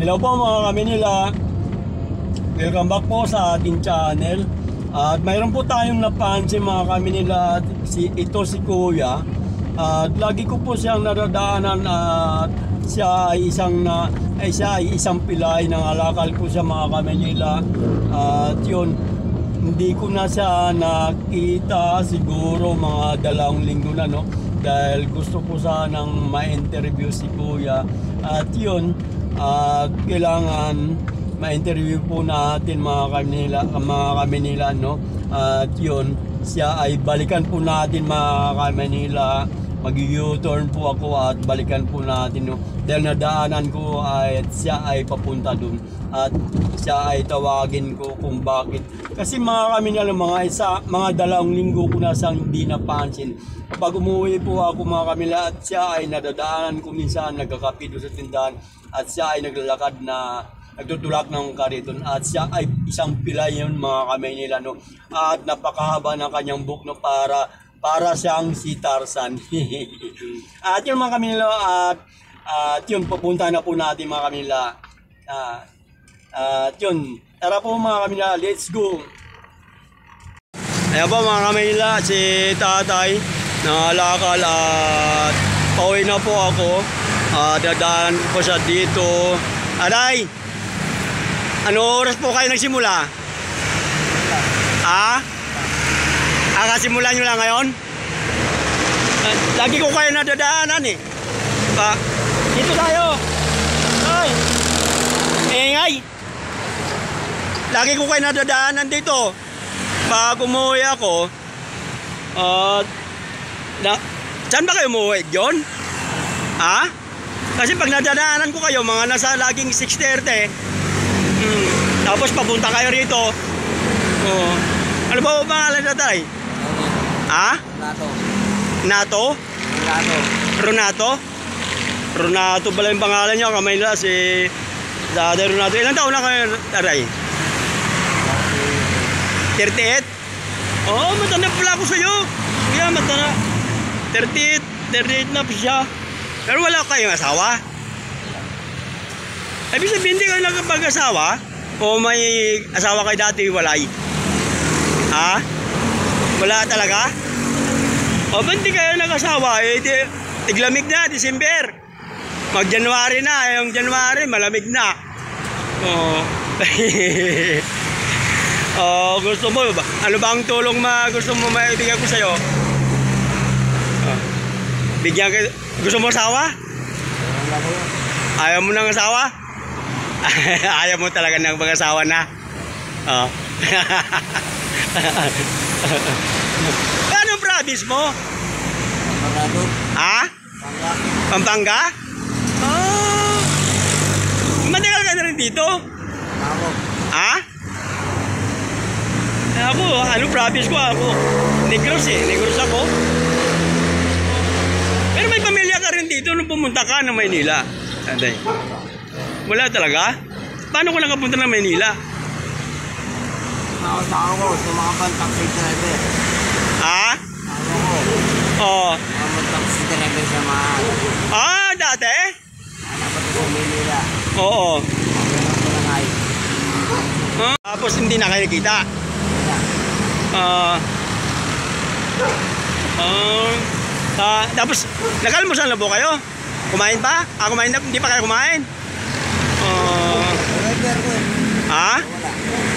Hello po mga kami nila. Welcome back po sa ating channel. At mayroon po tayong napansin mga kami nila. Ito si Kuya. At lagi ko po siyang nadadaanan at siya ay isang pilay ng alakal ko sa mga kami nila. At yun, hindi ko na siya nakita siguro mga 2 linggo na, no? Dahil gusto ko sanang ma-interview si Kuya. At yun, kailangan ma-interview po natin mga kami nila, no? At yun, siya ay balikan po natin mga kami nila. Mag-U-turn po ako at balikan po natin, no? Dahil nadaanan ko ay siya ay papunta dun. At siya ay tawagin ko kung bakit. Kasi mga kami nila, mga 2 linggo ko na siyang hindi napansin. Kapag umuwi po ako mga kami nila at siya ay nadadaanan ko minsan, nagkakape doon sa tindahan. At siya ay naglalakad na nagtutulak ng kariton at siya ay isang pilay yun mga kamay nila, no? At napakahaba ng kanyang buhok, no? Para siyang si Tarzan. At yun mga kamay nila, at yun pupunta na po natin mga kamay nila. At yun, tara po mga kamay nila, let's go. Ayan po mga kamay nila, si tatay nakalakal at pauwi na po ako. Dadaan po siya dito. Aray, ano oras po kayo nagsimula? Kasimulan nyo lang ngayon? Lagi ko kayo nadadaanan eh. Dito tayo. Ay, ingay. Lagi ko kayo nadadaanan dito. Pag umuwi ako, saan ba kayo umuwi? Diyon? Kasi pag nadadaanan ko kayo, mga nasa laging 6:30, tapos papunta kayo rito. Ano ba ang pangalan na tayo? Nato? Ronato? Ronato pala yung pangalan niya. Kamay nila si Dada Ronato. Ilang taon na kayo, taray? 38? Oo, matanda pala ako sa'yo. Kaya matanda. 38 na pa siya. Pero wala kayong asawa? Ibig sabihin, hindi kayo nakapag-asawa? O may asawa kayo dati, walay? Wala talaga? O ba't di kayo nag-asawa? Tiglamig na, December. Mag-January na, yung January, malamig na. Gusto mo ba? Ano ba ang tulong gusto mo maibigay ko sa'yo? Bigyan kayo. Gusto mo asawa? Ayaw mo ng asawa? Ayaw mo talaga ng mag-asawa na? Anong province mo? Pampanga? Matagal ka na rin dito? Ako, anong province ko? Ako, Negros Negros ako. Pero may pamilya ka rin dito nung pumunta ka ng Maynila. Wala talaga? Paano ko nakapunta ng Maynila? Ako ko, sumakabang taxi driver. Oo. Taxi driver sa mahal. Dati? Dapat ko sa Maynila. Oo. Tapos hindi na kayo nakita? Tapos nag-almusal na po kayo? Kumain pa? Kumain na? Hindi pa kayo kumain?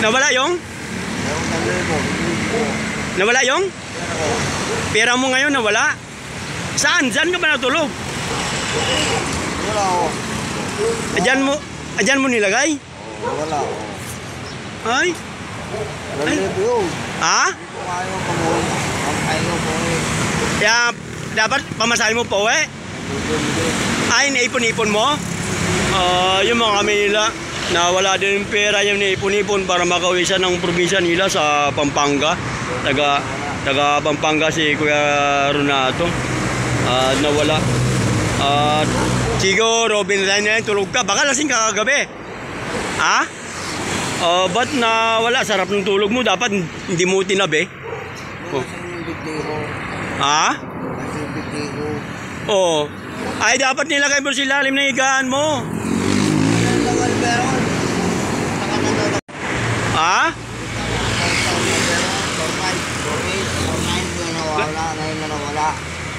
Nawala yung? Nawala yung? Pera mo ngayon nawala? Saan? Saan ka ba natulog? Wala ako. Adyan mo nilagay? Wala ako. Ay? Kaya dapat pamasahe mo po naipon-ipon mo? Yung mga kami nila nawala din yung pera yung naipon-ipon para makauwi siya ng probinsya nila sa Pampanga. Taga Pampanga si Kuya Ronato. Nawala. Siguro binilay na yung tulog ka. Baka lasing ka kagabi. Ba't nawala? Sarap ng tulog mo. Dapat hindi mo tinabi. Ay dapat nilagay mo sa ilalim ng higaan mo. Ha? Nawawala, ngayon na nawala.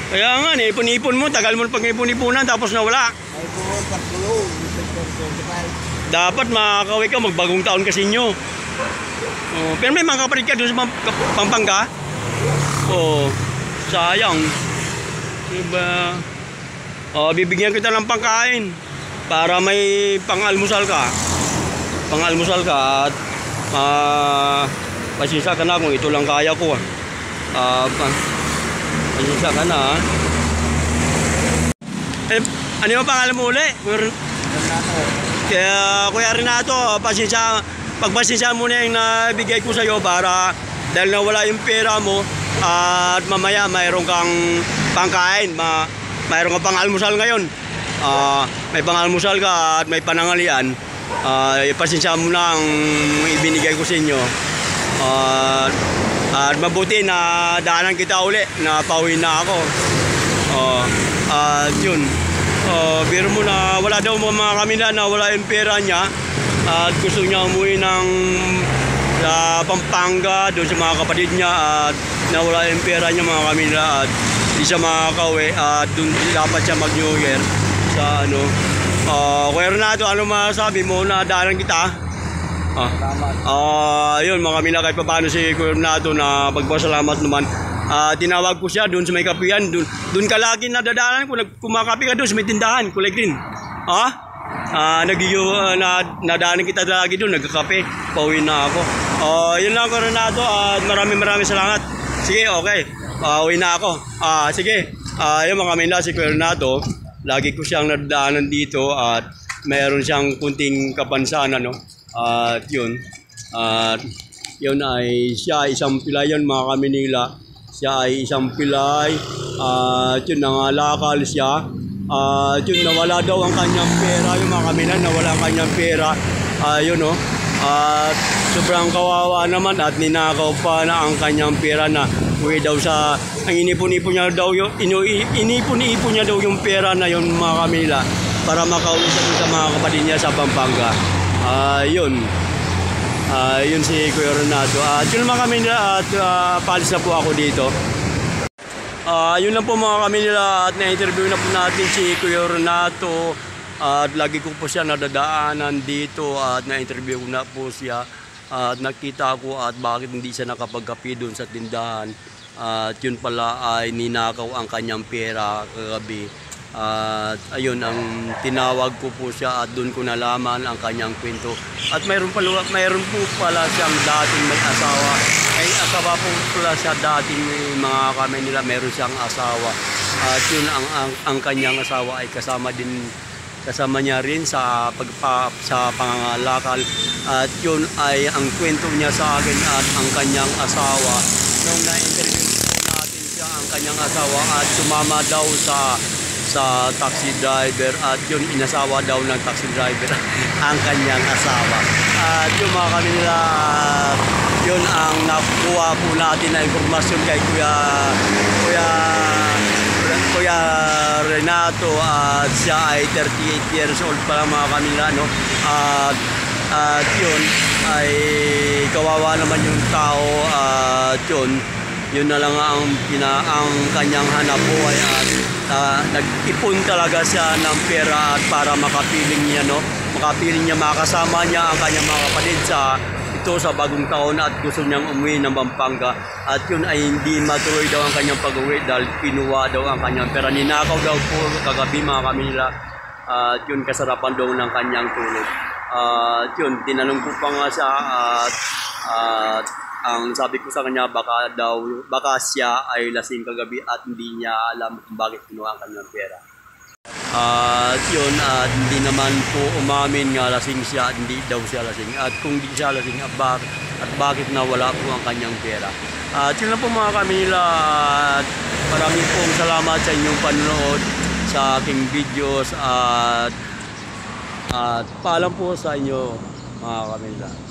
Kaya nga, ipon-ipon mo, tagal mo pag ipon-ipunan tapos nawala. Ay po, 25. Dapat makakaway ka, magbagong taon kasi nyo. Oh, pero may mga kapatid ka doon sa Pampanga. Oh, sayang. Diba? Oh, bibigyan kita ng pangkain para may pang-almusal ka. Pang-almusal ka at pasensya ka na kung ito lang kaya ko. Pasensya ka na. Eh, ano yung pangalan mo uli? Kaya Kuya Renato, pagpasensya mo na yung nabigay ko sa'yo para dahil nawala yung pera mo at mamaya mayroon kang pangkain, mayroon kang pang-almusal ngayon. May pang-almusal ka at may panangalian. Pasensya mo na ang ibinigay ko sa inyo. At mabuti na daanan kita uli, na pauwi na ako. Yun. Biro mo na wala daw mga kamila na wala yung pera niya at gusto niya umuwi ng Pampanga doon sa mga kapatid niya at nawala yung pera niya mga kamila at hindi siya makakauwi at doon dapat siya mag-New Year sa ano. Kuya Renato, ano masabi mo na daanan kita? Yun mga kamila, kahit pa paano si Kuya Renato na pagpasalamat naman. Tinawag ko siya doon sa may kapihan, doon ka lagi nadadaanan ko, kumakapi ka doon sa may tindahan, kulay green. Nadaanan kita lagi doon, nagkakape, pauwi na ako. Yun lang Kuya Renato at maraming salamat. Sige, okay, pauwi na ako. Sige, yun mga kamila, si Kuya Renato, lagi ko siyang nadaanan dito at mayroon siyang kunting kapansanan, no? At yun, yun ay siya isang pilayan mga Kamanila. Siya ay isang pilay, yun nangalakal siya, yun nawala daw ang kanyang pera, yung mga kaminan nawala ang kanyang pera, yun no, at sobrang kawawa naman at ninakaw pa na ang kanyang pera na uwi daw sa, ang inipon-ipon niya daw yung, inipon-ipon niya daw yung pera na yun mga kamila para makauwi sa mga kapatid niya sa Pampanga. Yun. Yun si Kuya Renato. Yun mga kami nila at paalis na po ako dito. Yun lang po mga kami nila at na-interview na po natin si Kuya Renato at lagi ko po siya nadadaanan dito at na-interview ko na po siya at nakita ko at bakit hindi siya nakapagkapi doon sa tindahan at yun pala ay ninakaw ang kanyang pera kagabi. At ayun, ang tinawag ko po siya at doon ko nalaman ang kanyang kwento. At mayroon po pala siyang dating may asawa. May asawa po pala siya dating mga kamay nila, mayroon siyang asawa. At yun, ang kanyang asawa ay kasama niya rin sa pangangalakal. At yun ay ang kwento niya sa akin at ang kanyang asawa. Nung na-interview natin siya, ang kanyang asawa at sumama daw sa taxi driver at yun inasawa daw ng taxi driver ang kanyang asawa. At yung mga kanila, yun ang nakuha po natin na informasyon kay Kuya Renato at siya ay 38 years old pa lang mga kanila, no? At yun ay kawawa naman yung tao at yun na lang ang kanyang hanap buhay at nag-ipon talaga siya ng pera at para makapiling niya, no? Makapiling niya, makasama niya ang kanyang mga kapatid sa bagong taon at gusto niyang umuwi ng Pampanga at yun ay hindi matuloy daw ang kanyang pag-uwi dahil pinuha daw ang kanyang pera. Ninakaw daw po kagabi mga Kamanila at yun kasarapan daw ng kanyang tulog. Yun, tinanong ko pa nga siya at ang sabi ko sa kanya baka siya ay lasing kagabi at hindi niya alam kung bakit kinuha ang kanyang pera. At yun, hindi naman po umamin nga lasing siya, hindi daw siya lasing. At kung hindi siya lasing, at bakit nawala po ang kanyang pera. At yun lang po mga Kamanila, at maraming pong salamat sa inyong panonood sa aking videos at paalam po sa inyo mga Kamanila.